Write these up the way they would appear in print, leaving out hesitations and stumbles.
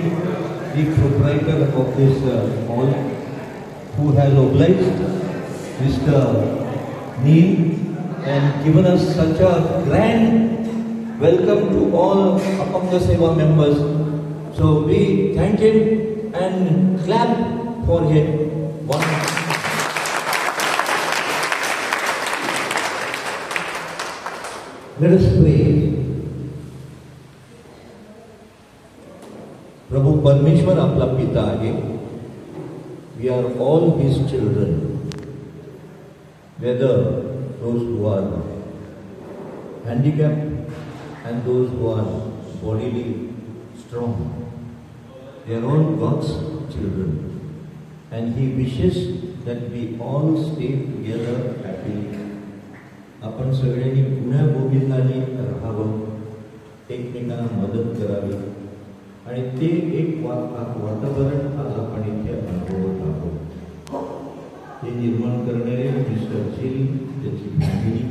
the proprietor of this hall, who has obliged Mr. Neil and given us such a grand welcome to all Apanga Seva members. So we thank him and clap for him. Let us pray. प्रभु परमेश्वर आपला पिता आहे. We are all his children, whether those who are handicapped and those who are bodily strong. They are all God's children, and he wishes that we all stay together happily. आपण सगळ्यांनी पुन्हा गोविंदाने राहावं, एकमेकांना मदत करावी आणि ते एक वातावरण आज आपण इथे अनुभवत आहोत. हे निर्माण करणारे मिस्टर चिल, त्याची फॅमिली,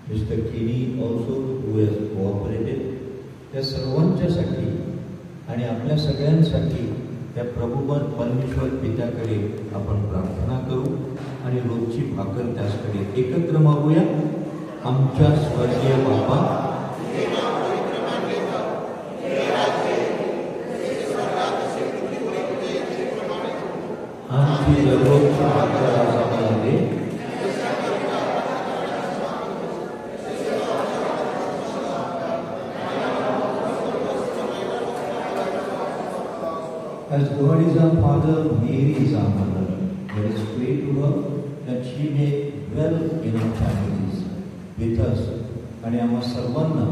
मिस्टर किनी ऑल्सो हू हॅज कोऑपरेटेड, त्या सर्वांच्यासाठी आणि आपल्या सगळ्यांसाठी त्या प्रभूवर परमेश्वर पित्याकडे आपण प्रार्थना करू आणि रोजची भाकर त्याचकडे एकत्र मागूया. आमच्या स्वर्गीय बाबा, आमची दररोजची भाकर आज आम्हाला दे. As God is our Father, Mary is our mother. Let us pray to her that she may dwell in our families with us आणि आम्हा सर्वांना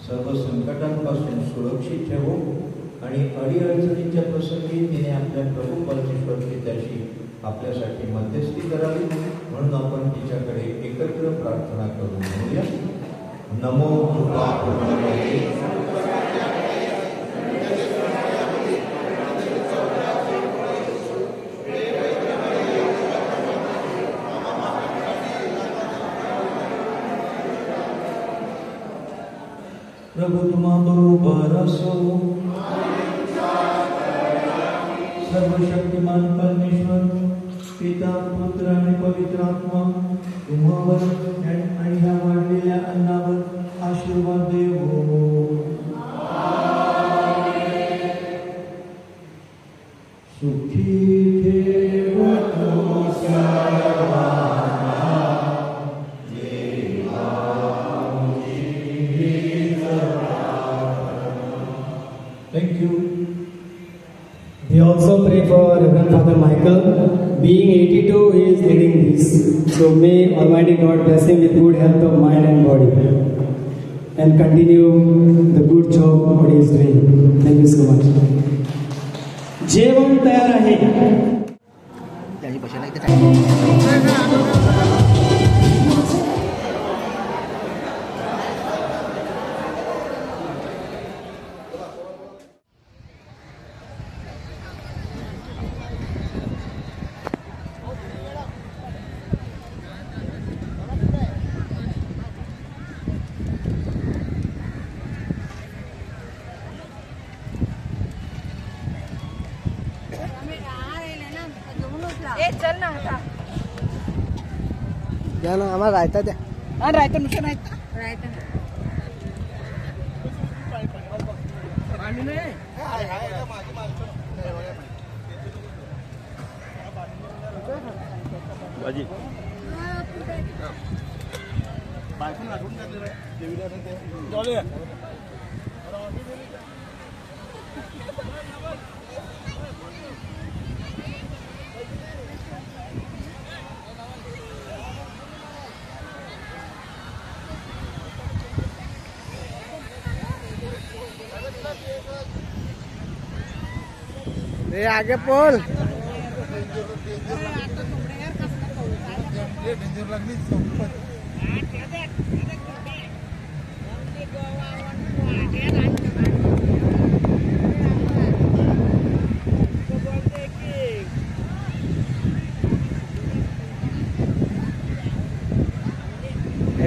सर्व संकटांपासून सुरक्षित ठेवो आणि अडीअडचणीच्या प्रसंगी तिने आपल्या प्रभू परमेश्वर पित्याशी आपल्यासाठी मध्यस्थी करावी. म्हणून आपण तिच्याकडे एकत्र प्रार्थना करून म्हणूया. नमो कृपा प्रभु तुम्हा बरोबर असो. सर्वशक्तिमान परमेश्वर पिता, पुत्र आणि पवित्र आत्मा तुम्हावर आणि ह्या वाढलेल्या अन्नावर आशीर्वाद देवो. सुखी ठेवतो Thank you. We also pray for Reverend Father Michael. Being 82, he is leading this. So may Almighty God bless him with good health of mind and body, and continue the good job what he is doing. Thank you so much. जेवण तयार आहे. चल ना आता द्या ना आम्हाला रायता द्या. रायता नुसतं रायता रायता भाजी आगे पोल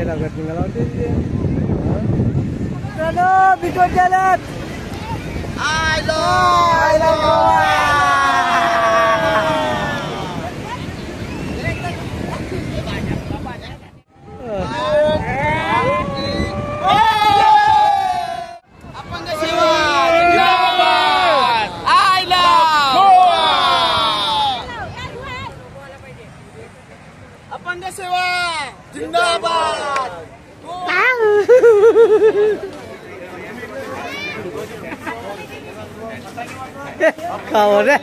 लागत निघाला होते. बिटो अपंग सेवा जिंदाबाद. खाओ रे.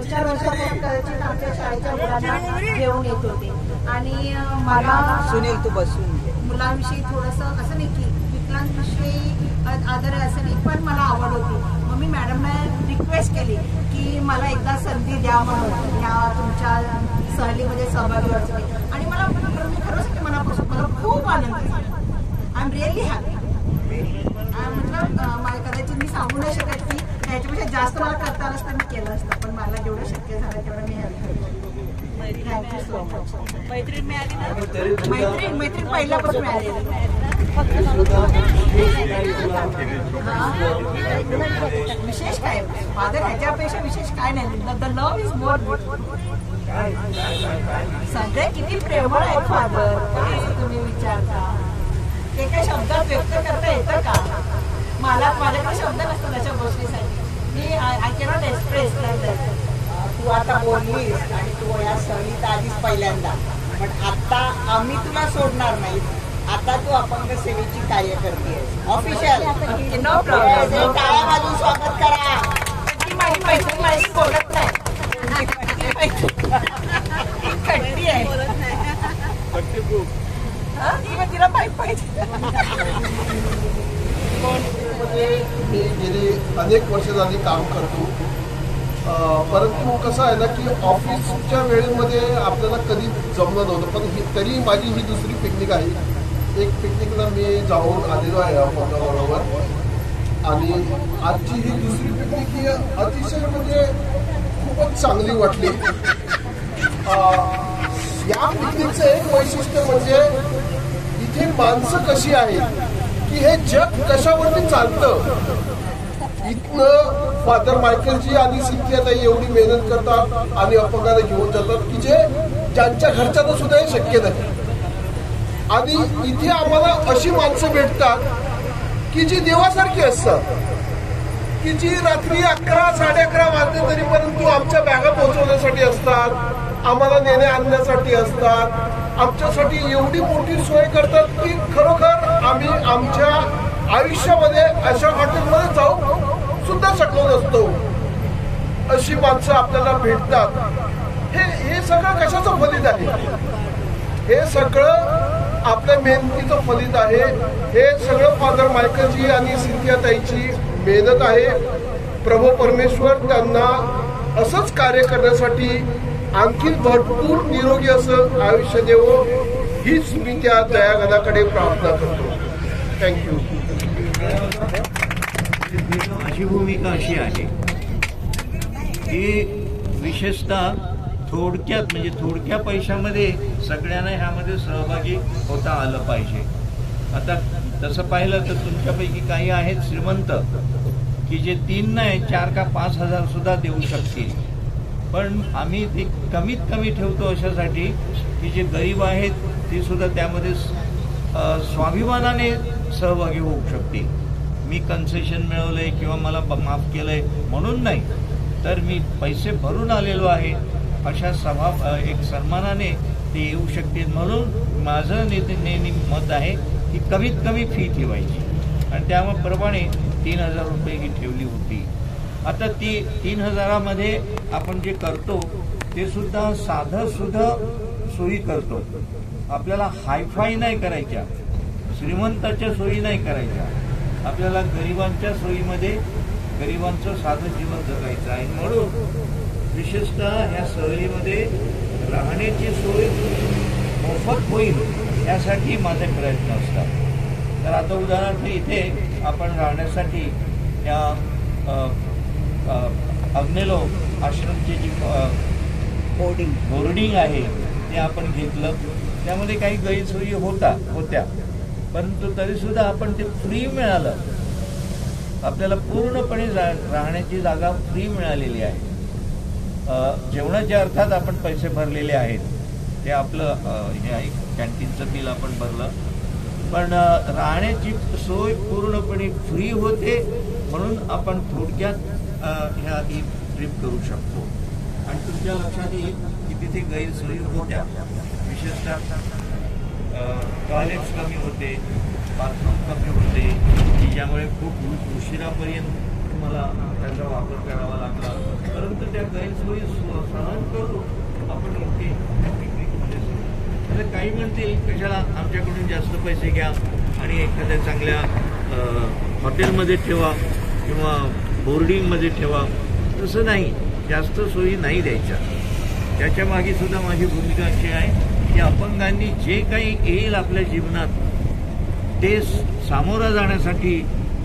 4 वर्षापासून आमच्या शाळेच्या मुलांना घेऊन येत होते आणि मला सुनील तू बसून मुलांविषयी थोडंसं असं नाही की विकलांविषयी आदर आहे असं नाही, पण मला आवड होती. मग मी मॅडमने रिक्वेस्ट केली की मला एकदा संधी द्या म्हणून ह्या तुमच्या सहलीमध्ये सहभागी व्हायचं. आणि मला खरंच मनापासून मला खूप आनंद झाला. I am really happy. मला कदाचित मी सांगू नाही शकत की त्याच्यापेक्षा जास्त मला करता आलं असतं मी केलं असतं, पण मला जेवढं शक्य झालं तेवढं मी हेल्प केलं. Thank you so much. मैत्रीण मिळाली ना? मैत्रीण पहिल्यापासून मिळाली. विशेष काय फादर ह्याच्यापेक्षा विशेष काय नाही. The love is more. सगळे किती प्रेमळ आहेत फादर, असं तुम्ही विचारता. ते काय शब्दात व्यक्त करता येतं का? माझ्याकडे शब्द नसतात त्याच्या गोष्टीसाठी. मी आय कॅनॉट एक्सप्रेस दॅट. तू आता बोललीस आणि तू या सहलीत आलीस पहिल्यांदा, पण आता आम्ही तुला सोडणार नाही. आता तू अपंग सेवेची कार्य करतेस ऑफिशियल. No problem. टाळ्या वाजवून स्वागत करा. ती माझी मैत्रीण माझी बोलत नाही. खट्टी आहे. तिला माहित पाहिजे. मी गेली अनेक वर्ष झाली काम करतो, परंतु कसं आहे ना की ऑफिसच्या वेळेमध्ये आपल्याला कधी जमलं नव्हतं. पण तरी माझी ही दुसरी पिकनिक आहे. एक पिकनिकला मी जाऊन आलेलो आहे अपंगाबरोबर, आणि आजची ही दुसरी पिकनिक ही अतिशय म्हणजे खूपच चांगली वाटली. या पिकनिकचं एक वैशिष्ट्य म्हणजे इथे माणसं कशी आहेत, की हे जग कशावरती चालतं. इथनं फादर मायकेलजी आणि सिंथियाताई एवढी मेहनत करतात आणि अपंगाला घेऊन जातात की जे ज्यांच्या घरच्यांना सुद्धा हे शक्य नाही. आणि इथे आम्हाला अशी माणसं भेटतात की जी देवासारखी असतात, की जी रात्री 11, 11:30 वाजले तरी परंतु आमच्या बॅगा पोहोचवण्यासाठी असतात, आम्हाला नेण्या आणण्यासाठी असतात, आमच्यासाठी एवढी मोठी सोय करतात की खरोखर आम्ही आमच्या आयुष्यामध्ये अशा हॉटेलमध्ये जाऊ सुद्धा शकलो नसतो. अशी माणसं आपल्याला भेटतात. हे सगळं कशाचं फलित आहे? हे सगळं आपल्या मेहनतीचं फलित आहे. हे सगळं फादर मायकेलजी आणि सिंथियाताईची मेहनत आहे. प्रभू परमेश्वर त्यांना असंच कार्य करण्यासाठी आणखी भरपूर निरोगी असं आयुष्य देवो, हीच मी त्या दयागणाकडे प्रार्थना करतो. थँक्यू. माझी भूमिका अशी आहे की विशेषतः थोडक्यात म्हणजे थोडक्या पैशामध्ये सगळ्यांना ह्यामध्ये सहभागी होता आलं पाहिजे. आता तसं पाहिलं तर तुमच्यापैकी काही आहेत श्रीमंत की जे 3 नाही 4 का 5 हजार सुद्धा देऊ शकतील, पण आम्ही ते कमीत कमी ठेवतो अशासाठी की जे गरीब आहेत ते सुद्धा त्यामध्ये स्वाभिमानाने सहभागी होऊ शकतील. मी कन्सेशन मिळवलंय किंवा मला माफ केलंय म्हणून नाही, तर मी पैसे भरून आलेलो आहे अशा एक सन्मानाने ते येऊ शकतील. म्हणून माझं नेहमी मत आहे की कमीत कमी फी ठेवायची, आणि त्याप्रमाणे 3000 रुपये ही ठेवली होती. आता ती 3000मध्ये आपण जे करतो ते सुद्धा साधं सुद्धा सोयी करतो. आपल्याला हायफाय नाही करायच्या, श्रीमंताच्या सोयी नाही करायच्या. आपल्याला गरिबांच्या सोयीमध्ये गरिबांचं साधं जीवन जगायचं आहे. म्हणून विशेषतः ह्या सहलीमध्ये राहण्याची सोय मोफत होईल यासाठी माझे प्रयत्न असतात. तर आता उदाहरणार्थ इथे आपण राहण्यासाठी या अग्नेलो आश्रमची जी बोर्डिंग आहे ते आपण घेतलं. त्यामध्ये काही गैरसोयी होत्या, परंतु तरीसुद्धा आपण ते फ्री मिळालं. आपल्याला पूर्णपणे राहण्याची जागा फ्री मिळालेली आहे. जेवणाच्या अर्थात आपण पैसे भरलेले आहेत, ते आपलं हे आहे, कॅन्टीनचं बिल आपण भरलं, पण राहण्याची सोय पूर्णपणे फ्री होते. म्हणून आपण थोडक्यात ह्या ही ट्रिप करू शकतो. आणि तुमच्या लक्षात येईल की तिथे गैरसोयी होत्या, विशेषतः टॉयलेट्स कमी होते, बाथरूम कमी होते, की ज्यामुळे खूप उशिरापर्यंत तुम्हाला त्याचा वापर करावा लागला. परंतु त्या गैरसोयी सहन करून आपण इथे पिकनिकमध्ये तर काही म्हणतील कशाला आमच्याकडून जास्त पैसे घ्या आणि एखाद्या चांगल्या हॉटेलमध्ये ठेवा किंवा बोर्डिंगमध्ये ठेवा. तसं नाही, जास्त सोयी नाही द्यायच्या. त्याच्या मागे सुद्धा माझी भूमिका अशी आहे की अपंगांनी जे काही येईल आपल्या जीवनात ते सामोरं जाण्यासाठी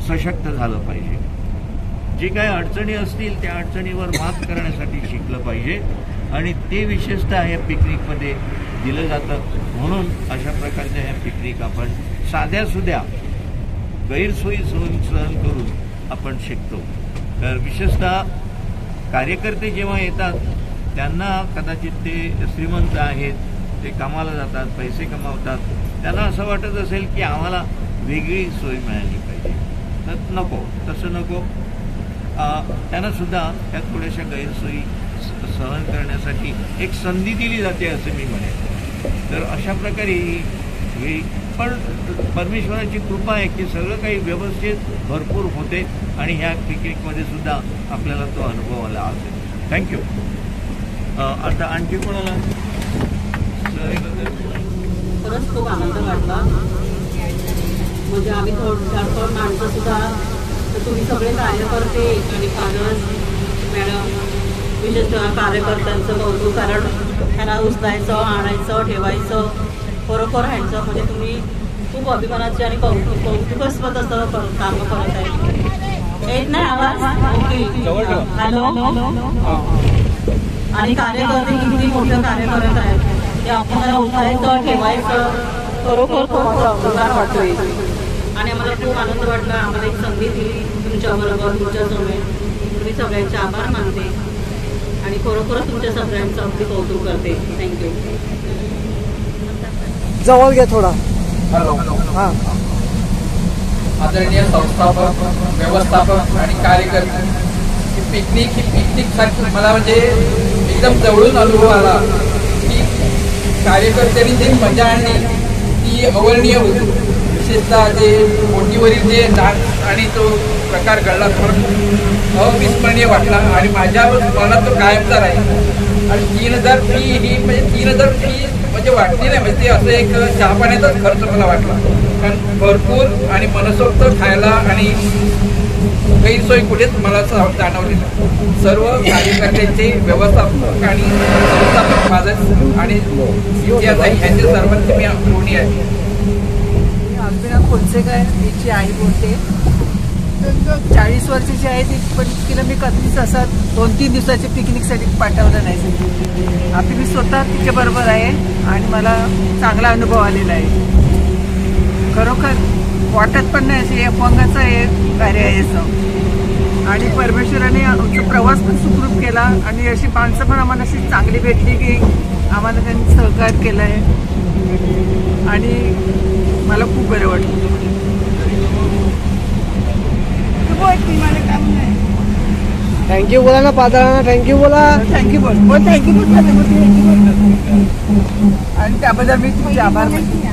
सशक्त झालं पाहिजे. जे काही अडचणी असतील त्या अडचणीवर मात करण्यासाठी शिकलं पाहिजे आणि ते विशेषतः या पिकनिकमध्ये दिलं जातं. म्हणून अशा प्रकारच्या ह्या पिकनिक आपण साध्या सुध्या गैरसोयी सहन करून आपण शिकतो. तर विशेषतः कार्यकर्ते जेव्हा येतात त्यांना कदाचित ते श्रीमंत आहेत, ते कामाला जातात, पैसे कमावतात, त्यांना असं वाटत असेल की आम्हाला वेगळी सोय मिळाली पाहिजे. तर नको, तसं नको. त्यांना सुद्धा त्या थोड्याशा गैरसोयी सहन करण्यासाठी एक संधी दिली जाते असं मी म्हणेन. तर अशा प्रकारे ही पण परमेश्वराची कृपा आहे की सगळं काही व्यवस्थित भरपूर होते आणि ह्या पिकनिकमध्ये सुद्धा आपल्याला तो अनुभव आला असेल. थँक्यू. आता आणखी कोणाला खरंच खूप आनंद वाटला. म्हणजे आम्ही थोडं माणसं सुद्धा, तर तुम्ही सगळे कार्यकर्ते आणि फादर्स मॅडम, विशेषतः कार्यकर्त्यांचं कौतुक, कारण ह्यांना उचलायचं, आणायचं, ठेवायचं, खरोखर ह्यांचं म्हणजे तुम्ही खूप अभिमानाचे आणि कौतुकास्पद असं कामं करत आहे. येत नाही आवाज? ओके. हॅलो. आणि कार्यकर्ते किती मोठं कार्य करत आहेत ते आपल्याला उचलायचं, ठेवायचं, खरोखर खूप अभिमान वाटतोय. आणि आम्हाला खूप आनंद वाटला. आम्हाला एक संधी दिली तुमच्याबरोबर, तुमच्याजवळ. तुम्ही सगळ्यांचे आभार मानते आणि खरोखरच तुमच्या सगळ्यांचं अगदी कौतुक करते. थँक्यू. जवळ घ्या थोडा. हॅलो. हां. आदरणीय संस्थापक, व्यवस्थापक आणि कार्यकर्ते, ही पिकनिक सारखी मला म्हणजे एकदम जवळून अनुभव आला की कार्यकर्त्यांनी जी मजा आणली ती अवर्णनीय होती. विशेषतः ते बोटीवरील जे डान्स आणि तो प्रकार घडला तो अविस्मरणीय वाटला आणि माझ्या मला तो कायमचा राहील. आणि 3000 फी ही म्हणजे 3000 फी म्हणजे वाटली नाही, म्हणजे ते असं एक चहा पाण्याचाच खर्च मला वाटला. कारण भरपूर आणि मनसोक्त खायला आणि गैरसोय कुठेच मला जाणवली नाही. सर्व कार्यकर्त्यांचे व्यवस्थापक आणि संस्थापक माझं आणि यांचे सर्वांचे मी ऋणी आहे. अल्पिना खोलसेकर हिची आई बोलते. 40 वर्षाची आहे ती, पण तिला मी कधीच असं 2-3 दिवसाच्या पिकनिकसाठी पाठवलं नाही. आपली मी स्वतः तिच्याबरोबर आहे आणि मला चांगला अनुभव आलेला आहे. खरोखर वाटत पण नाही असे अपंगाचं हे कार्य आहे असं. आणि परमेश्वराने आमचा प्रवास पण सुखरूप केला आणि अशी माणसं पण आम्हाला अशी चांगली भेटली की आम्हाला त्यांनी सहकार्य केलं आहे आणि मला खूप बरं वाटलं. थँक्यू बोला ना पादळांना. थँक्यू बोला. थँक्यू बोल. थँक्यू बोल. आणि त्याबद्दल मी तुमचे आभार मानते.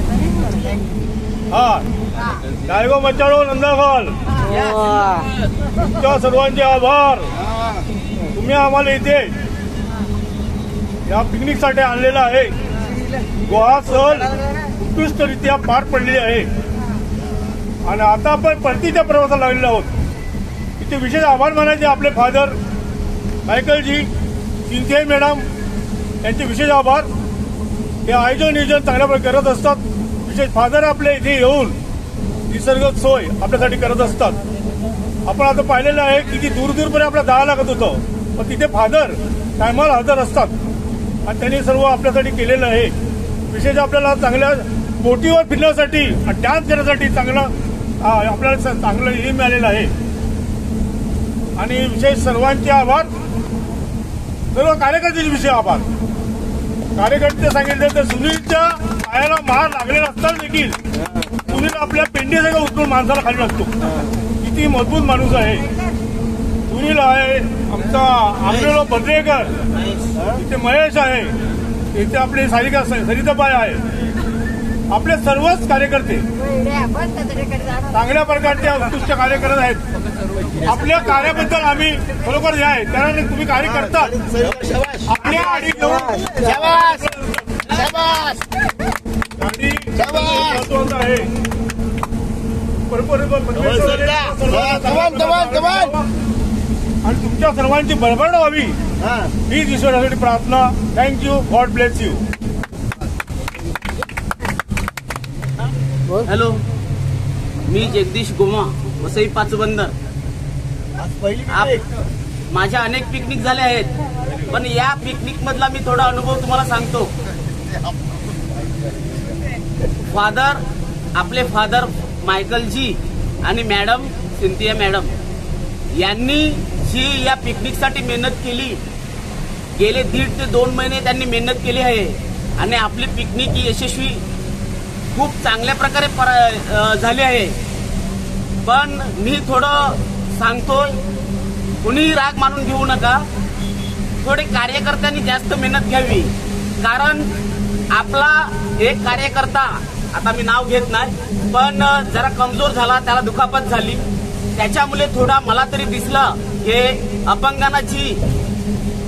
गायगो मचाडो नंदाफाल, तुमच्या सर्वांचे आभार. तुम्ही आम्हाला इथे या पिकनिकसाठी आणलेला आहे. गोवा सहल उत्कृष्टरित्या पार पडलेली आहे आणि आता आपण परतीच्या प्रवासाला लागलेलो आहोत. इथे विशेष आभार मानायचे आपले फादर मायकलजी, चिंते मॅडम यांचे विशेष आभार. हे आयोजन नियोजन चांगल्या प्रकारे करत असतात. विशेष फादर आपल्या इथे येऊन निसर्ग सोय आपल्यासाठी करत असतात. आपण आता पाहिलेलं आहे किती दूरपर्यंत आपल्याला जावं लागत होतं, पण तिथे फादर टायमाला हजर असतात आणि त्यांनी सर्व आपल्यासाठी केलेलं आहे. विशेष आपल्याला चांगल्या बोटीवर फिरण्यासाठी, डान्स करण्यासाठी चांगलं आपल्याला चांगलं हे मिळालेलं आहे. आणि विशेष सर्वांचे आभार. सर्व कार्यकर्त्यांचे विषय आभार. कार्यकर्ते सांगितले तर सुनीलच्या पायाला मार लागलेला असताना देखील सुनील आपल्या पेंडीसह उचलून माणसाला खाली लागतो. किती मजबूत माणूस आहे सुनील आहे. आमचा आंबेलो भद्रेकर, इथे महेश आहे, इथे आपले सरिताबाई आहे. आपले सर्वच कार्यकर्ते चांगल्या प्रकारचे उत्कृष्ट कार्य करत आहेत. आपल्या कार्याबद्दल आम्ही खरोखर हे आहे, कारण तुम्ही कार्य करता आपल्या गाडी घेऊन गाडी महत्वाचं आहे. आणि तुमच्या सर्वांची बळबळ व्हावी हीच ईश्वरासाठी प्रार्थना. Thank you. God bless you. Hello, मी जगदीश गोमा, वसई पाचबंदर. माझ्या अनेक पिकनिक झाल्या आहेत, पण या पिकनिक मधला मी थोडा अनुभव तुम्हाला सांगतो. आपले फादर मायकलजी आणि मॅडम सिंथिया मॅडम यांनी जी या पिकनिकसाठी मेहनत केली, गेले 1.5 ते 2 महिने त्यांनी मेहनत केली आहे आणि आपली पिकनिक ही यशस्वी खूप चांगल्या प्रकारे झाली आहे. पण मी थोडं सांगतोय, कुणीही राग मानून घेऊ नका. थोडे कार्यकर्त्यांनी जास्त मेहनत घ्यावी, कारण आपला एक कार्यकर्ता, आता मी नाव घेत नाही, पण जरा कमजोर झाला, त्याला दुखापत झाली. त्याच्यामुळे थोडा मला तरी दिसलं हे अपंगांची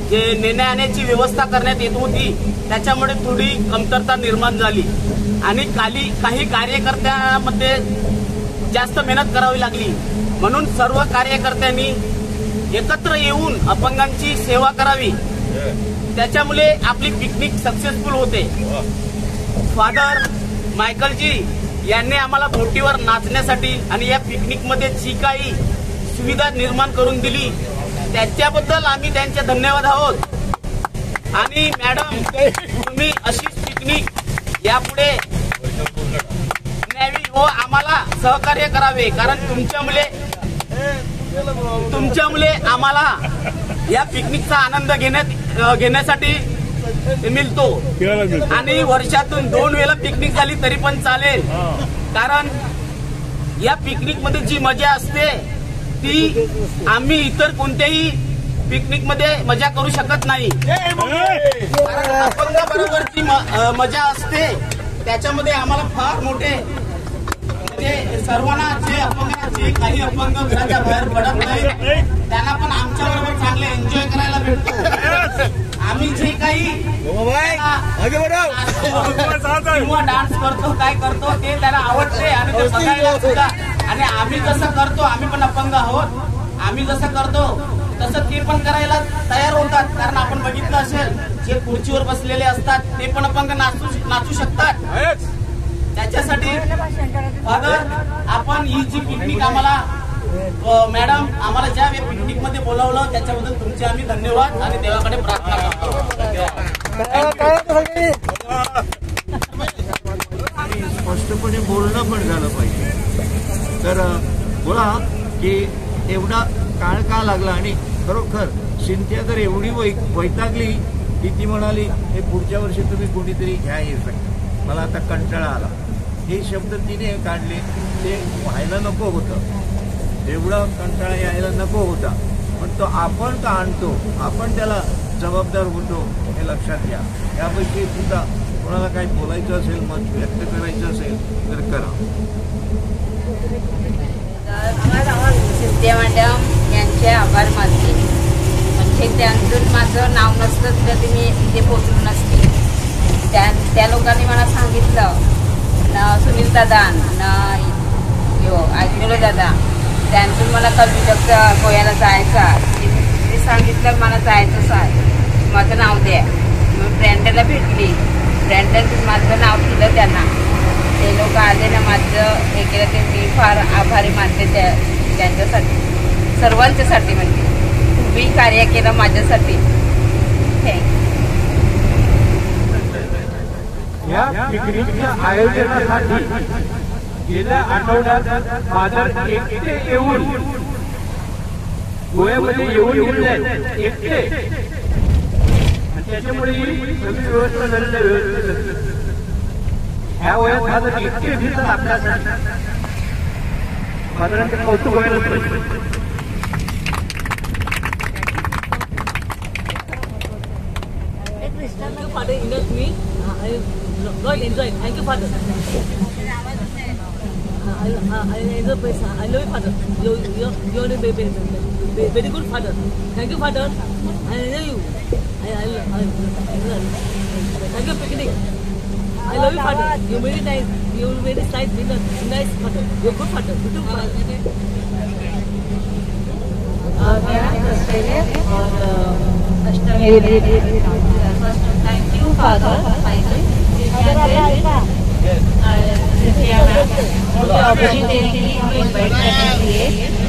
जे नेण्याची व्यवस्था करण्यात येत होती त्याच्यामुळे थोडी कमतरता निर्माण झाली आणि काही कार्यकर्त्यांमध्ये जास्त मेहनत करावी लागली. म्हणून सर्व कार्यकर्त्यांनी एकत्र येऊन अपंगांची सेवा करावी, त्याच्यामुळे आपली पिकनिक सक्सेसफुल होते. फादर मायकलजी यांनी आम्हाला बोटीवर नाचण्यासाठी आणि या पिकनिकमध्ये जी काही सुविधा निर्माण करून दिली त्याच्याबद्दल आम्ही त्यांचे धन्यवाद आहोत. आणि मॅडम, तुम्ही अशीच पिकनिक यापुढे न्यावी व आम्हाला सहकार्य करावे, कारण तुमच्यामुळे आम्हाला या पिकनिकचा आनंद घेण्यासाठी मिळतो. आणि वर्षातून 2 वेळा पिकनिक झाली तरी पण चालेल, कारण या पिकनिक मध्ये जी मजा असते ती आम्ही इतर कोणत्याही पिकनिक मध्ये मजा करू शकत नाही. अपंगाबरोबरची मजा असते त्याच्यामध्ये आम्हाला फार मोठे म्हणजे सर्वांना जे अपंगाचे काही अपंग घराच्या बाहेर पडत नाही त्यांना पण आमच्या बरोबर चांगले एन्जॉय करायला भेटतो. आम्ही जे काही किंवा डान्स करतो काय करतो ते त्यांना आवडते आणि ते बघायला सुद्धा. आणि आम्ही जसं करतो, आम्ही पण अपंग आहोत, आम्ही जसं करतो तसं ते पण करायला तयार होतात. कारण आपण बघितलं असेल जे खुर्चीवर बसलेले असतात ते पण अपंग नाचू शकतात. त्याच्यासाठी फादर, आपण ही जी पिकनिक आम्हाला मॅडम आम्हाला ज्या पिकनिक मध्ये बोलावलं त्याच्याबद्दल तुमचे आम्ही धन्यवाद आणि देवाकडे प्रार्थना करतो. स्पष्टपणे बोलणं पण झालं पाहिजे. तर बोला की एवढा काळ का लागला. आणि खरोखर सिंथिया तर एवढी वैतागली की ती म्हणाली हे पुढच्या वर्षी तुम्ही कोणीतरी घ्या हे सगळं, मला आता कंटाळा आला. हे शब्द तिने काढले, ते व्हायला नको होतं, एवढा कंटाळा यायला नको होता. पण तो आपण का आणतो, आपण त्याला जबाबदार होतो हे लक्षात घ्या. यापैकी सुद्धा कोणाला काही बोलायचं असेल, मत व्यक्त करायचं असेल तर करा. सिंथिया मॅडम यांचे आभार मानते. म्हणजे त्यांतून माझं नाव नसतं तर मी इथे पोचलो नसते. त्या लोकांनी मला सांगितलं, सुनील दादा ऐकलो दादा, त्यांतून मला कविता गोव्याला जायचं. मी सांगितलं मला जायचंच आहे, माझं नाव द्या. मग फ्रेंडला भेटली, फ्रेंडला माझं नाव दिलं त्यांना. ते लोक आले ना, माझं हे केलं ते मी फार आभारी मानते त्यांच्यासाठी, सर्वांच्यासाठी. म्हणजे तुम्ही कार्य केलं माझ्यासाठी. थँक्यू. या पिकनिकच्या आयोजनासाठी गेल्या आठवड्यात फादर एकटे येऊन गोव्यामध्ये येऊन गेलेले एकटे, आणि त्याच्यामुळे सगळी व्यवस्था झालेल्या व्यवस्थित ह्या वयात माझं एकटे फिरतात आपल्यासाठी साधारण कौतुक व्हायला पाहिजे. Father enough me. I God enjoy. Thank you, Father. I enjoy place. I love you, Father. You are a very good Father. Thank you, Father. I enjoy you. Thank you, picnic. I love you, Father. You very nice. You very nice Father. You good Father. You too, Father. Thank you, Father Michael. मुझे opportunity के लिए हमें invite करने के लिए,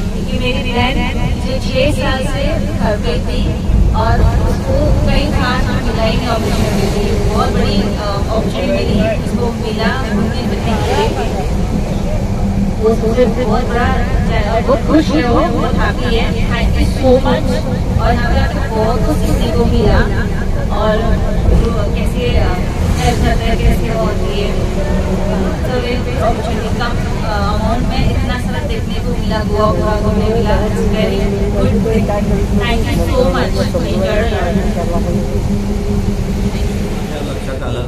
क्योंकि मेरी बहन जो 6 साल से घर पे थी और उसको कई खास मिला ही नहीं अपॉर्चुनिटी थी, बहुत बड़ी अपॉर्चुनिटी मिली उसको मिला घूमने फिरने के लिए। वो बहुत बड़ा बहुत खुश है, वो बहुत हैप्पी है। Thank you so much. और यहाँ पे बहुत कुछ सीखने को मिला और कैसे हेल्प करते हैं, कैसे होती है अपॉर्चुनिटी कम अमाउंट में इतना सारा देखने को मिला, गोवा घूमने मिला। Very good, thank you so much. लक्षात आलं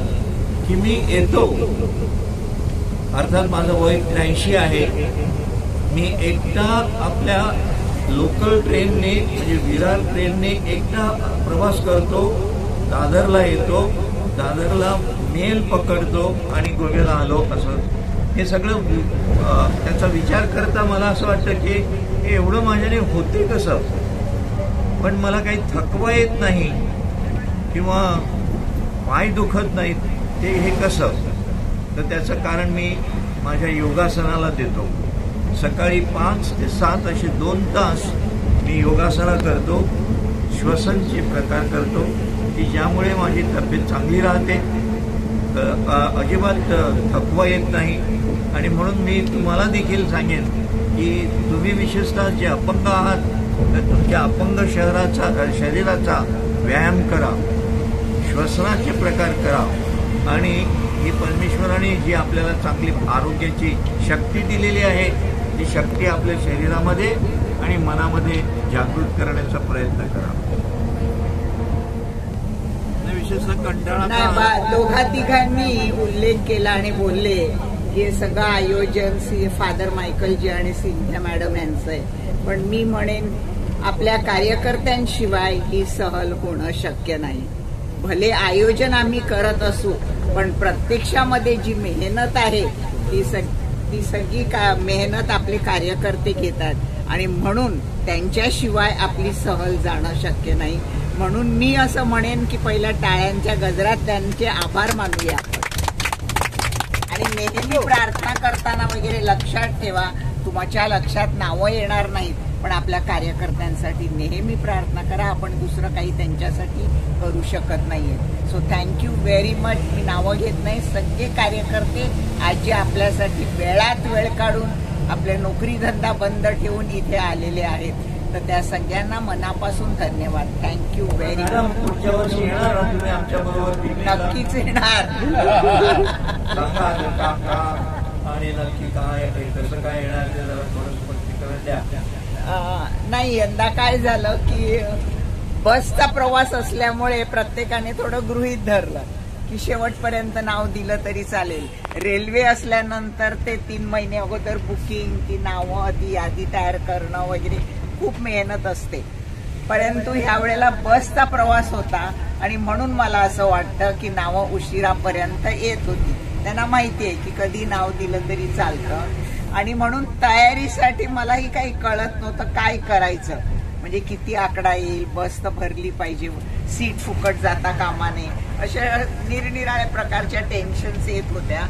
की मी येतो, अर्थात माझं वय 83 आहे. मी एकटा आपल्या लोकल ट्रेनने म्हणजे विरार ट्रेनने एकटा प्रवास करतो, दादरला येतो, दादरला मेल पकडतो आणि गोव्याला आलो. असं हे सगळं त्याचा विचार करता मला असं वाटतं की हे एवढं माझ्याने होते कसं, पण मला काही थकवा येत नाही किंवा पाय दुखत नाहीत, ते हे कसं. तर त्याचं कारण मी माझ्या योगासनाला देतो. सकाळी 5 ते 7 असे 2 तास मी योगासना करतो, श्वसनचे प्रकार करतो की ज्यामुळे माझी तब्येत चांगली राहते, अजिबात थकवा येत नाही. आणि म्हणून मी तुम्हाला देखील सांगेन की तुम्ही विशेषतः जे अपंग आहात तर तुमच्या अपंग शरीराचा व्यायाम करा, श्वसनाचे प्रकार करा आणि ही परमेश्वराने जी आपल्याला चांगली आरोग्याची शक्ती दिलेली आहे ती शक्ती आपल्या शरीरामध्ये आणि मनामध्ये जागृत करण्याचा प्रयत्न करा. विशेषतः कंटाळा दोघा तिघांनी उल्लेख केला आणि बोलले हे सगळं आयोजन फादर मायकलजी आणि सिंथिया मॅडम यांचं आहे. पण मी म्हणेन आपल्या कार्यकर्त्यांशिवाय ही सहल होणं शक्य नाही. भले आयोजन आम्ही करत असू पण प्रत्यक्षामध्ये जी मेहनत आहे ती सगळी मेहनत आपले कार्यकर्ते घेतात आणि म्हणून त्यांच्याशिवाय आपली सहल जाणं शक्य नाही. म्हणून मी असं म्हणेन की पहिल्या टाळ्यांच्या गजरात त्यांचे आभार मानूया आणि नेहमी प्रार्थना करताना वगैरे लक्षात ठेवा, तुमच्या लक्षात नावं येणार नाहीत पण आपल्या कार्यकर्त्यांसाठी नेहमी प्रार्थना करा. आपण दुसरं काही त्यांच्यासाठी करू शकत नाहीये. So thank you very much. मी नावं घेत नाही, सगळे कार्यकर्ते आज जे आपल्यासाठी वेळात वेळ काढून आपले नोकरी धंदा बंद ठेवून इथे आलेले आहेत तर त्या सगळ्यांना मनापासून धन्यवाद. Thank you very much. पुढच्या वर्षी येणार तुम्ही आमच्या बरोबर? नक्कीच येणार. आणि नक्की काय कसं काय येणार ते जरा थोडं स्पष्टीकरण द्या. नाही, यंदा काय झालं की बसचा प्रवास असल्यामुळे प्रत्येकाने थोडं गृहीत धरलं की शेवटपर्यंत नाव दिलं तरी चालेल. रेल्वे असल्यानंतर ते 3 महिने अगोदर बुकिंग, ती नावं, ती यादी तयार करणं वगैरे खूप मेहनत असते. परंतु ह्या वेळेला बसचा प्रवास होता आणि म्हणून मला असं वाटतं की नावं उशिरापर्यंत येत होती. त्यांना माहिती आहे की कधी नाव दिलं तरी चालतं आणि म्हणून तयारीसाठी मलाही काही कळत नव्हतं काय करायचं, म्हणजे किती आकडा येईल, बस तर भरली पाहिजे, सीट फुकट जाता कामा नये, अशा निरनिराळ्या प्रकारच्या टेन्शन्स येत होत्या.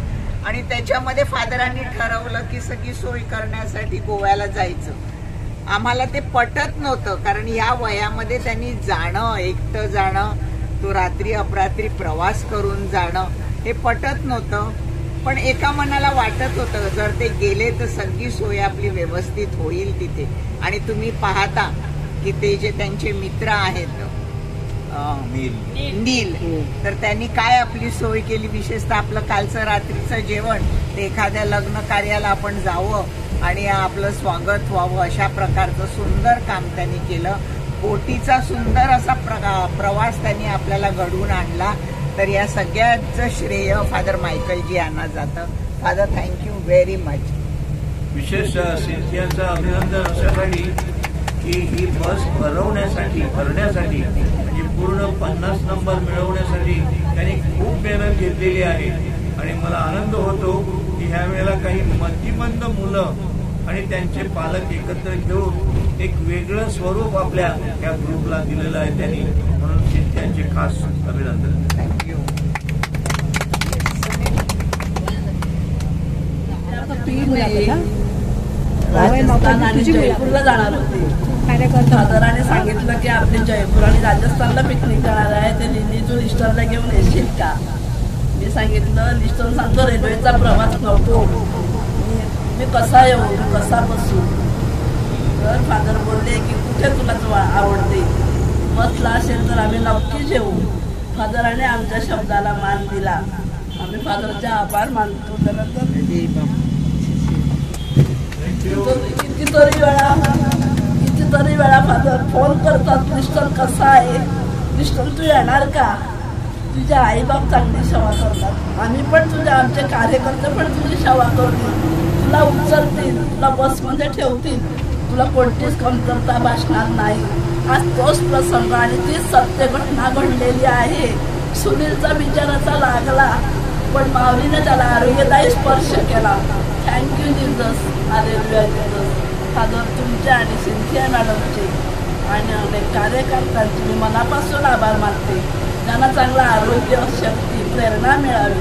आणि त्याच्यामध्ये फादरांनी ठरवलं की सगळी सोय करण्यासाठी गोव्याला जायचं. आम्हाला ते पटत नव्हतं कारण या वयामध्ये त्यांनी जाणं, एकटं जाणं, तो रात्री अपरात्री प्रवास करून जाणं हे पटत नव्हतं. पण एका मनाला वाटत होतं जर ते गेले तर सगळी सोय आपली व्यवस्थित होईल तिथे. आणि तुम्ही पाहता की ते जे त्यांचे मित्र आहेत नील, तर त्यांनी काय आपली सोय केली, विशेषतः आपलं कालचं रात्रीचं जेवण, ते एखाद्या लग्न कार्याला आपण जावं आणि आपलं स्वागत व्हावं अशा प्रकारचं सुंदर काम त्यांनी केलं. बोटीचा सुंदर असा प्रवास त्यांनी आपल्याला घडवून आणला. तर या सगळ्याचं श्रेय फादर मायकलजी यांना जातं. Father, thank you very much. विशेष सिंथियाचं अभिनंदन अशासाठी की ही बस भरण्यासाठी म्हणजे पूर्ण 50 नंबर मिळवण्यासाठी त्यांनी खूप मेहनत घेतलेली आहे. आणि मला आनंद होतो की ह्या वेळेला काही मतिमंद मुलं आणि त्यांचे पालक एकत्र घेऊन एक वेगळं स्वरूप आपल्या या ग्रुपला दिलेलं आहे त्यांनी. म्हणून त्यांचे खास अभिनंदन. थँक्यू. राजस्थान आणि जयपूरला जाणार होते. फादराने सांगितलं की आपले जयपूर आणि राजस्थानला पिकनिक जाणार आहे, ते लिलीजू लिस्टरला घेऊन येशील का. मी सांगितलं, लिस्टर सांगतो रेल्वेचा प्रवास नको, मी कसा येऊ, मी कसा बसू. तर फादर बोलले की कुठे तुला आवडते, बसला असेल तर आम्ही नक्कीच येऊ. फादराने आमच्या शब्दाला मान दिला. आम्ही फादरचे आभार मानतो. कितीतरी वेळा फादर फोन करतात, लिस्टर कसा आहे, लिस्टर तू येणार का. तुझ्या आईबाप चांगली सेवा करतात, आम्ही पण आमचे कार्यकर्ते पण तुझी सेवा करतील, तुला उचलतील, तुला बसमध्ये ठेवतील, तुला कोणतीच कमतरता भासणार नाही. आज तोच प्रसंग आणि तीच सत्य घटना घडलेली आहे. सुनीलचा बिचाराचा लागला, पण माऊलीने त्याला आरोग्यदायी स्पर्श केला. Thank you Jesus. Hallelujah Jesus. Father, तुमचे आणि सिंथिया मॅडमचे आणि अनेक कार्यकर्त्यांचे मी मनापासून आभार मानते. त्यांना चांगलं आरोग्य, शक्ती, प्रेरणा मिळावी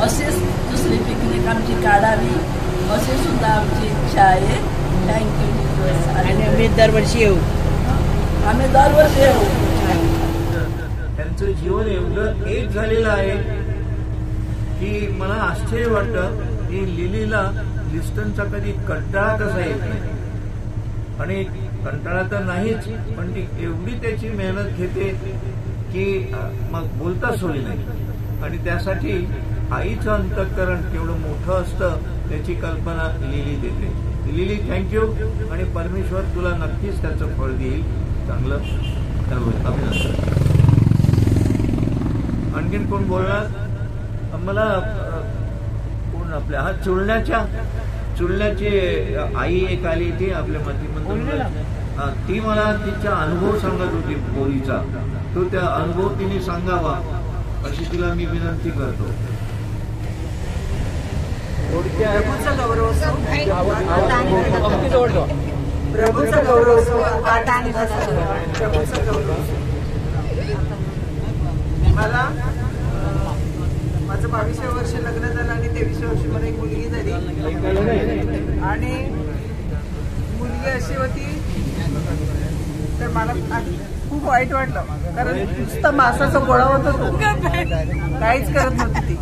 अशीच दुसरी पिकनिक आमची काढावी अशी सुद्धा आमची इच्छा आहे. Thank you Jesus. आणि आम्ही दरवर्षी येऊ. त्यांचं जीवन एवढं एक झालेलं आहे की मला आश्चर्य वाटतं की लिलीला लिस्टनचा कधी कंटाळा कसा येत नाही. आणि कंटाळा तर नाहीच, पण ती एवढी त्याची मेहनत घेते की मग बोलता सोयी नाही. आणि त्यासाठी आईचं अंतःकरण केवढं मोठं असतं त्याची कल्पना लिली देते. Lily, thank you. आणि परमेश्वर तुला नक्कीच त्याचं फळ देईल. चांगलं अभिनंदन. आणखीन कोण बोलणार. मला कोण आपल्या हा चुलण्याची आई एक आली ती आपल्या मतिमंद, ती मला तिचा अनुभव सांगत होती पोरीचा. तो त्या अनुभव तिने सांगावा अशी तिला मी विनंती करतो. प्रभूचा गौरव प्रभूचा गौरव मला माझं 22व्या वर्ष लग्न झालं आणि 23व्या वर्षी मला एक मुलगी झाली. आणि मुलगी अशी होती तर मला खूप वाईट वाटलं, कारण नुसतं मासाचं गोळा होत होतो, काहीच करत नव्हती ती.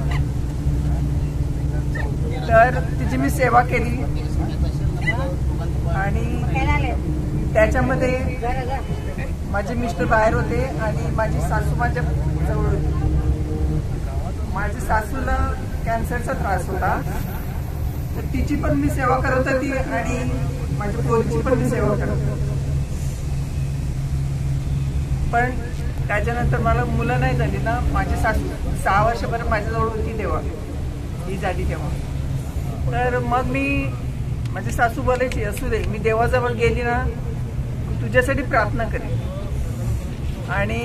तर तिची मी सेवा केली आणि त्याच्यामध्ये माझे मिस्टर बाहेर होते आणि माझी सासू माझ्या जवळ होती. माझ्या सासूला कॅन्सरचा त्रास होता, तर तिची पण मी सेवा करत होती आणि माझ्या पोरीची पण मी सेवा करत होती. पण त्याच्यानंतर मला मुलं नाही झाली ना. माझी सासू 6 वर्षपर्यंत माझ्याजवळ होती तेव्हा, ही झाली तेव्हा. तर मग मी माझी सासू बोलायची, असू दे, मी देवाजवळ गेली ना तुझ्यासाठी प्रार्थना करेन. आणि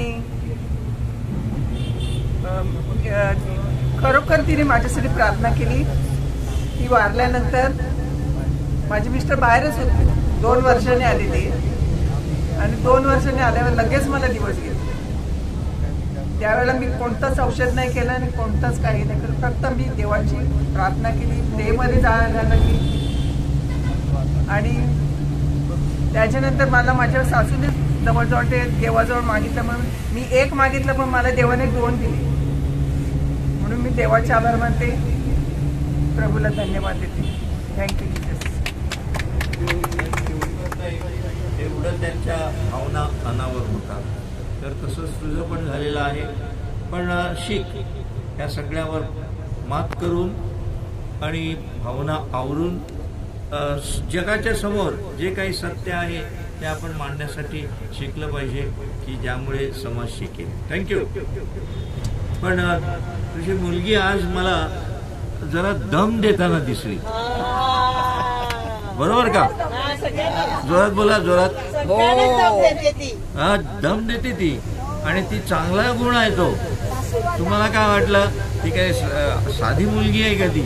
खरोखर तिने माझ्यासाठी प्रार्थना केली. ती वारल्यानंतर माझे मिस्टर बाहेरच होते. 2 वर्षांनी आले ते, आणि 2 वर्षांनी आल्यावर लगेच मला दिवस गेले. त्यावेळेला मी कोणतंच औषध नाही केलं आणि कोणतंच काही नाही केलं. फक्त मी देवाची प्रार्थना केली, देवामध्ये जायला लागली. आणि त्याच्यानंतर मला माझ्या सासूने जवळजवळ ते देवाजवळ मागितलं, म्हणून मी 1 मागितलं पण मला देवाने 2 दिले. म्हणून मी देवाचे आभार मानते, प्रभूला धन्यवाद देते. थँक्यू. तेवढं त्यांच्या भावना अनावर होतात. तर तसंच तुझं पण झालेलं आहे. पण शिक या सगळ्यावर मात करून आणि भावना आवरून जगाच्या समोर जे काही सत्य आहे ते आपण मांडण्यासाठी शिकलं पाहिजे की ज्यामुळे समाज शिकेल. थँक्यू. पण तुझी मुलगी आज मला जरा दम देताना दिसली, बरोबर का? जोरात बोला, जोरात. हा, दम देते ती आणि ती चांगला गुण आहे तो. तुम्हाला काय वाटलं ती काय साधी मुलगी आहे का ती?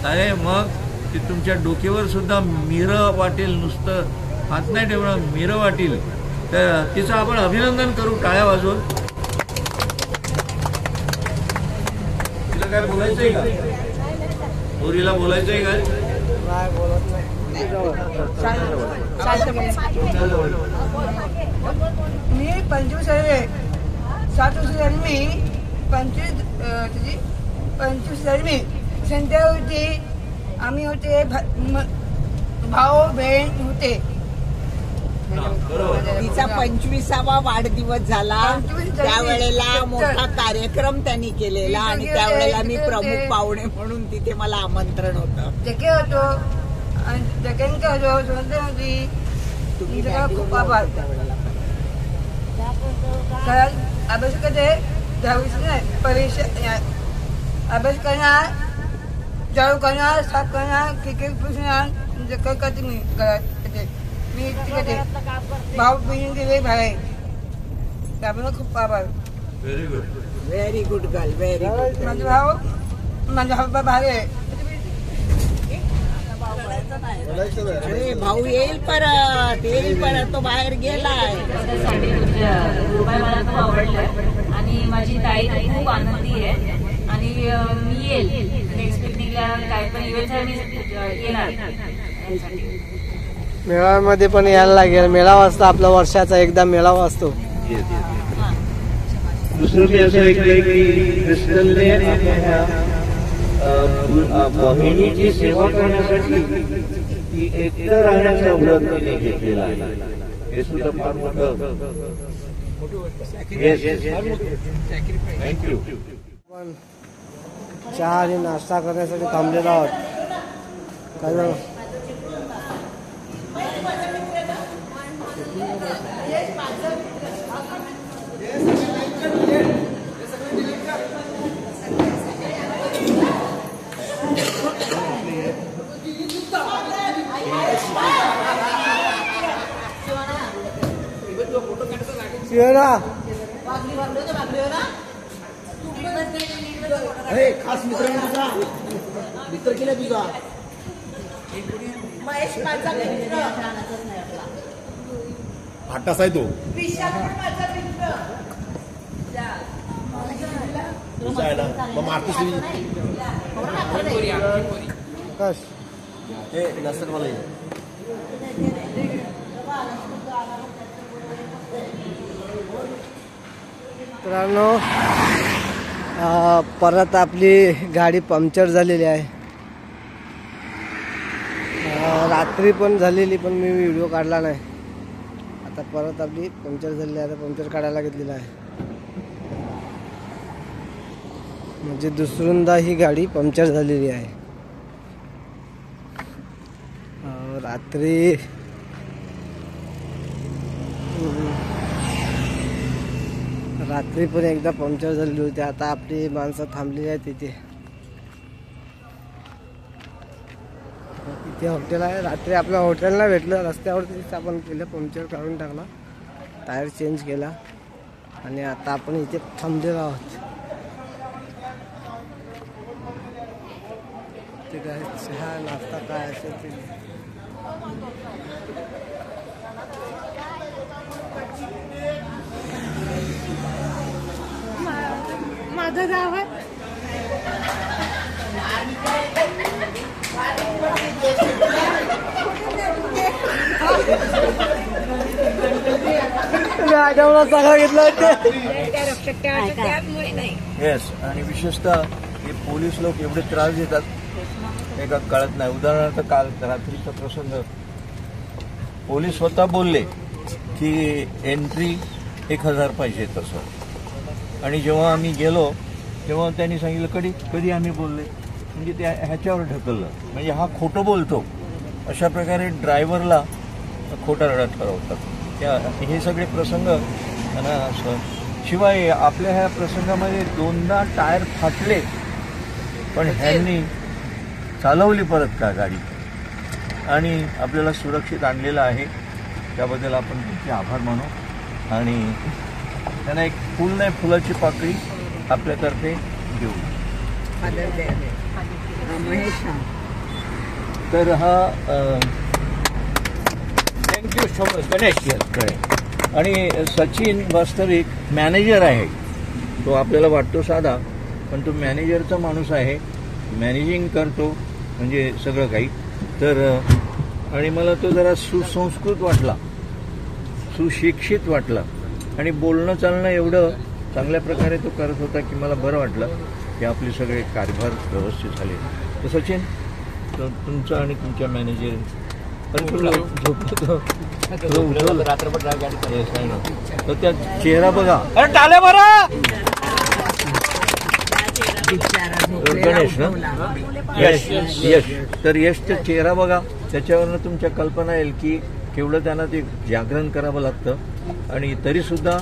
अरे मग ती तुमच्या डोक्यावर सुद्धा मिरं वाटेल, नुसतं हात नाही ठेवणार, मिरं वाटेल. तर तिचं आपण अभिनंदन करू टाळ्या वाजवून. तिला काय बोलायचंय का? पोरीला बोलायचंय का? मी 25 आहे, 7 वर्ष झाली. मी 25 झाली. मी संध्या होती, आम्ही होते, भाऊ बहीण होते. तिचा 25वा वाढदिवस झाला. त्यावेळेला मोठा कार्यक्रम त्यांनी केलेला आणि त्यावेळेला मी प्रमुख पाहुणे म्हणून तिथे मला आमंत्रण होतं. जगे होतो, जगेंका होतो, संध्या होती. खूप आभार. अभ्यास करते, 10वीच नाही, परीक्षा अभ्यास करणार, जाळू करणार, साफ करणार, क्रिकेट पुसणार, काय करते मी करते. मी करते. भाऊ बहीण गेले बाहेर. त्यामुळे खूप आभार. Very good, very good girl, very good. माझा भाऊ बाहेर आहे. भाऊ येईल परत, तो बाहेर गेलाय. मला खूप आवडलं आणि माझी ताई खूप आनंदी आहे आणि मी येईल नेक्स्ट पिकनिकला. काय पण इव्हेंट मी येणार. मेळाव्यामध्ये पण यायला लागेल. मेळावा असतो आपला, वर्षाचा एकदा मेळावा असतो. दुसरं मी असं ऐकलंय की क्रिस्टलने बहिणीची सेवा करण्यासाठी ती एकटं राहण्याचा व्रत तिने घेतलेला आहे. हे सुद्धा फार मोठं. थँक्यू. पण चहा आणि नाश्ता करण्यासाठी थांबलेलो आहोत. काय खास मित्र केला तुझा महेश माझा मित्र. आठास आहे तो. विशाल पण माझा मित्र. तुझा आहे ना, मग मारतोस हे नसतं मला. मित्रांनो, परत आपली गाडी पंक्चर झालेली आहे. रात्री पण झालेली, पण मी व्हिडिओ काढला नाही. आता परत आपली पंक्चर झालेली आहे. आता पंक्चर काढायला घेतलेला आहे. म्हणजे दुसऱ्यांदा ही गाडी पंक्चर झालेली आहे. रात्री पण एकदा पंक्चर झालेली होती. आता आपली माणसं थांबलेली आहेत तिथे. इथे हॉटेल आहे. रात्री आपल्या हॉटेलला भेटलं, रस्त्यावरतीच आपण केलं, पंक्चर काढून टाकला, टायर चेंज केला आणि आता आपण इथे थांबलेलो आहोत. ते काय चहा नाश्ता काय असेल ते. माझं गाव आहे. जागा घेतला येस. आणि विशेषतः हे पोलीस लोक एवढे त्रास देतात हे का कळत नाही. उदाहरणार्थ काल रात्रीचा प्रसंग, पोलीस स्वतः बोलले की एंट्री 1000 पाहिजे तसं, आणि जेव्हा आम्ही गेलो तेव्हा त्यांनी सांगितलं कधी आम्ही बोलले, म्हणजे त्या ह्याच्यावर ढकललं, म्हणजे हा खोटं बोलतो अशा प्रकारे ड्रायव्हरला खोटारडा ठरवतात. त्या हे सगळे प्रसंग त्यांना असं. शिवाय आपल्या ह्या प्रसंगामध्ये 2दा टायर फाटले, पण ह्यांनी चालवली परत का गाडी आणि आपल्याला सुरक्षित आणलेलं आहे. त्याबद्दल आपण तुमचे आभार मानू आणि त्यांना एक फुल नाही फुलाची पाकळी आपल्यातर्फे देऊ. तर हा थँक्यू सो मच गणेश कडे. आणि सचिन वास्तविक मॅनेजर आहे, तो आपल्याला वाटतो साधा, पण तो मॅनेजरचा माणूस आहे, मॅनेजिंग करतो म्हणजे सगळं काही. तर आणि मला तो जरा सुसंस्कृत वाटला, सुशिक्षित वाटला आणि बोलणं चालणं एवढं चांगल्या प्रकारे तो करत होता की मला बरं वाटलं की आपले सगळे कारभार व्यवस्थित झाले. तर सचिन, तुमचं आणि तुमच्या मॅनेजर रात्रभर तर त्या चेहरा बघा. टाळ्या बरं गणेश ना, यश. तर यशचा चेहरा बघा, त्याच्यावरनं तुमच्या कल्पना येईल की केवढं त्यांना ते जागरण करावं लागतं आणि तरीसुद्धा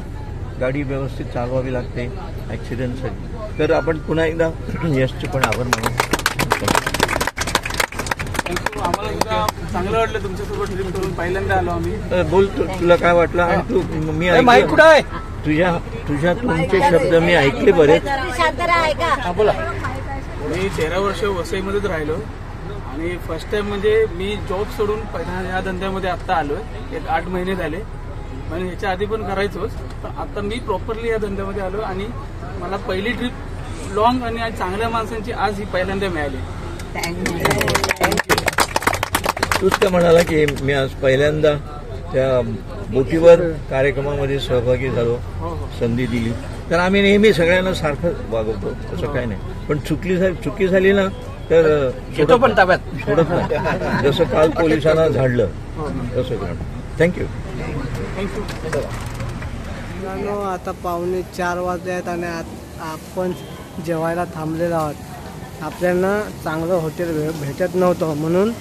गाडी व्यवस्थित चालवावी लागते ॲक्सिडेंटसाठी. तर आपण पुन्हा एकदा यशचे पण आभार मानू. आम्हाला सुद्धा चांगलं वाटलं तुमच्यासोबत ट्रिप करून, पहिल्यांदा आलो आम्ही. बोल तुला काय वाटलं? आणि तू मी तुझ्या तुमचे शब्द मी ऐकले बरेच. बोला. मी 13 वर्ष वसईमध्येच राहिलो आणि फर्स्ट टाइम म्हणजे मी जॉब सोडून पहिल्या या धंद्यामध्ये आत्ता आलोय. एक 8 महिने झाले, म्हणजे ह्याच्या आधी पण करायचोच, पण आता मी प्रॉपरली या धंद्यामध्ये आलो आणि मला पहिली ट्रिप लॉंग आणि चांगल्या माणसांची आज ही पहिल्यांदा मिळाली. तूच त्या म्हणाला की मी आज पहिल्यांदा त्या बोटीवर कार्यक्रमामध्ये सहभागी झालो, संधी दिली. तर आम्ही नेहमी सगळ्यांना सारखं वागवतो, असं काही नाही. पण चुकी झाली ना तर घेतो पण ताब्यात, सोडत नाही. जसं काल पोलिसांना झाडलं तसं करणं. थँक्यू. आता 3:45 वाजले आहेत आणि आपण जेवायला थांबलेलो आहोत. आपल्याला चांगलं हॉटेल भेटत नव्हतं म्हणून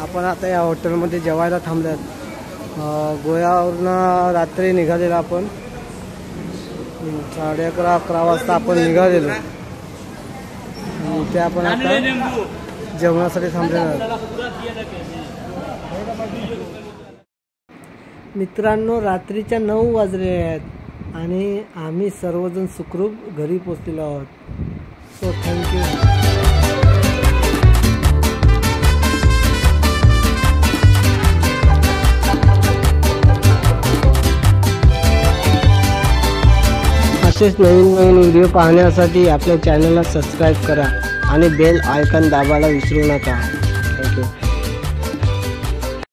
आपण आता या हॉटेलमध्ये जेवायला थांबल्यात. गोव्यावरनं रात्री निघालेलो आपण, 11:30 वाजता आपण निघालेलो. इथे आपण आता जेवणासाठी थांबलेलो. मित्रांनो, रात्रीच्या 9 वाजले आहेत आणि आम्ही सर्वजण सुखरूप घरी पोचलेलो आहोत. So thank you. असेच नवीन व्हिडिओ पाहण्यासाठी आपल्या चॅनलला सबस्क्राईब करा आणि बेल आयकॉन दाबायला विसरू नका.